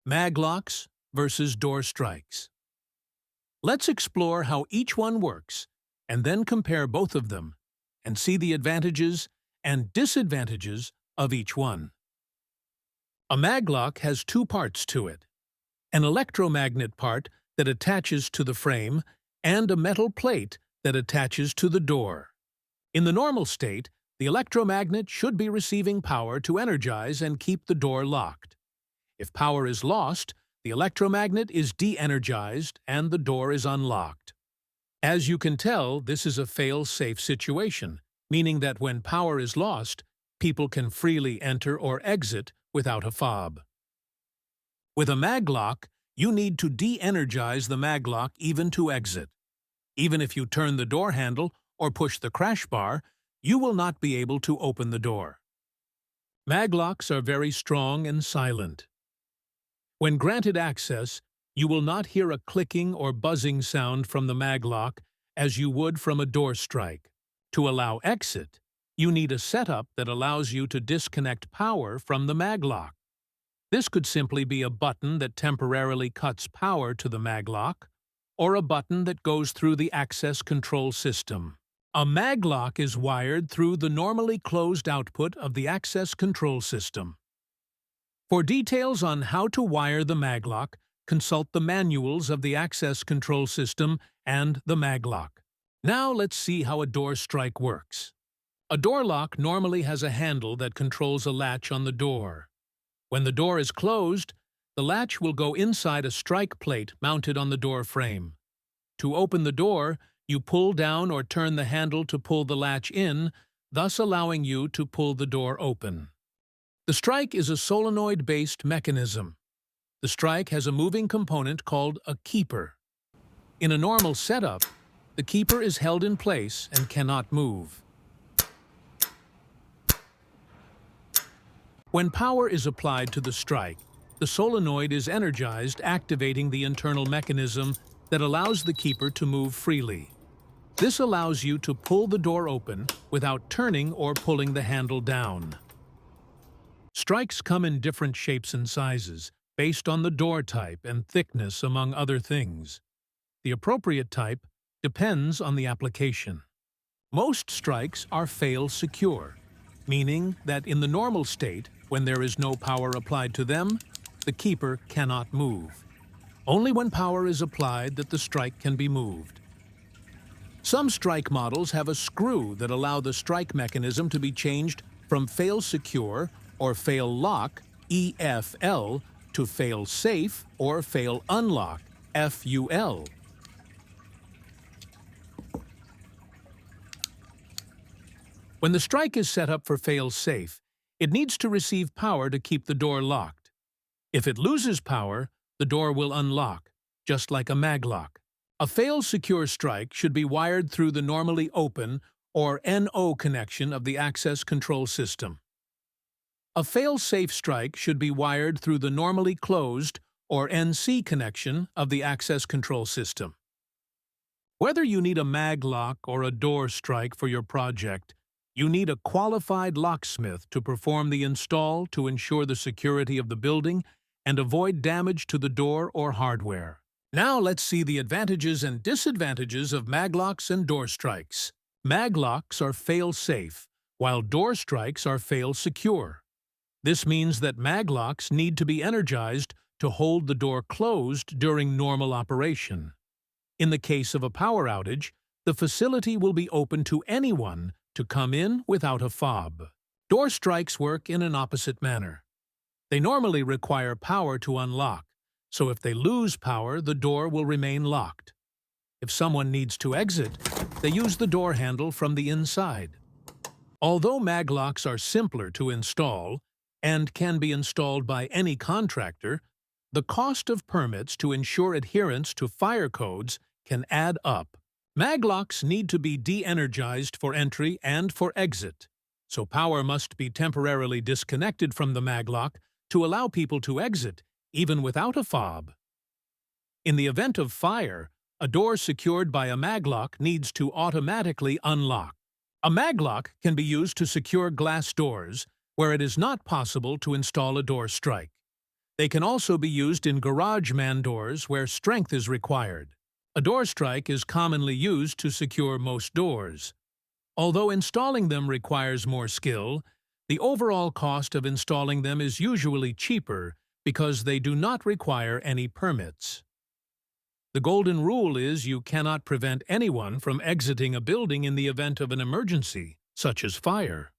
Maglocks versus door strikes. Let's explore how each one works and then compare both of them and see the advantages and disadvantages of each one. A maglock has two parts to it: an electromagnet part that attaches to the frame and a metal plate that attaches to the door. In the normal state, the electromagnet should be receiving power to energize and keep the door locked. If power is lost, the electromagnet is de-energized and the door is unlocked. As you can tell, this is a fail-safe situation, meaning that when power is lost, people can freely enter or exit without a fob. With a maglock, you need to de-energize the maglock even to exit. Even if you turn the door handle or push the crash bar, you will not be able to open the door. Maglocks are very strong and silent. When granted access, you will not hear a clicking or buzzing sound from the maglock as you would from a door strike. To allow exit, you need a setup that allows you to disconnect power from the maglock. This could simply be a button that temporarily cuts power to the maglock, or a button that goes through the access control system. A maglock is wired through the normally closed output of the access control system. For details on how to wire the maglock, consult the manuals of the access control system and the maglock. Now let's see how a door strike works. A door lock normally has a handle that controls a latch on the door. When the door is closed, the latch will go inside a strike plate mounted on the door frame. To open the door, you pull down or turn the handle to pull the latch in, thus allowing you to pull the door open. The strike is a solenoid-based mechanism. The strike has a moving component called a keeper. In a normal setup, the keeper is held in place and cannot move. When power is applied to the strike, the solenoid is energized, activating the internal mechanism that allows the keeper to move freely. This allows you to pull the door open without turning or pulling the handle down. Strikes come in different shapes and sizes, based on the door type and thickness, among other things. The appropriate type depends on the application. Most strikes are fail-secure, meaning that in the normal state, when there is no power applied to them, the keeper cannot move. Only when power is applied that the strike can be moved. Some strike models have a screw that allow the strike mechanism to be changed from fail-secure or fail-lock, EFL, to fail-safe or fail-unlock, FUL. When the strike is set up for fail-safe, it needs to receive power to keep the door locked. If it loses power, the door will unlock, just like a maglock. A fail-secure strike should be wired through the normally open or NO connection of the access control system. A fail-safe strike should be wired through the normally closed or NC connection of the access control system. Whether you need a maglock or a door strike for your project, you need a qualified locksmith to perform the install to ensure the security of the building and avoid damage to the door or hardware. Now let's see the advantages and disadvantages of maglocks and door strikes. Maglocks are fail-safe, while door strikes are fail-secure. This means that maglocks need to be energized to hold the door closed during normal operation. In the case of a power outage, the facility will be open to anyone to come in without a fob. Door strikes work in an opposite manner. They normally require power to unlock, so if they lose power, the door will remain locked. If someone needs to exit, they use the door handle from the inside. Although maglocks are simpler to install and can be installed by any contractor, the cost of permits to ensure adherence to fire codes can add up. Maglocks need to be de-energized for entry and for exit, so power must be temporarily disconnected from the maglock to allow people to exit, even without a fob. In the event of fire, a door secured by a maglock needs to automatically unlock. A maglock can be used to secure glass doors where it is not possible to install a door strike. They can also be used in garage man doors where strength is required. A door strike is commonly used to secure most doors. Although installing them requires more skill, the overall cost of installing them is usually cheaper because they do not require any permits. The golden rule is you cannot prevent anyone from exiting a building in the event of an emergency, such as fire.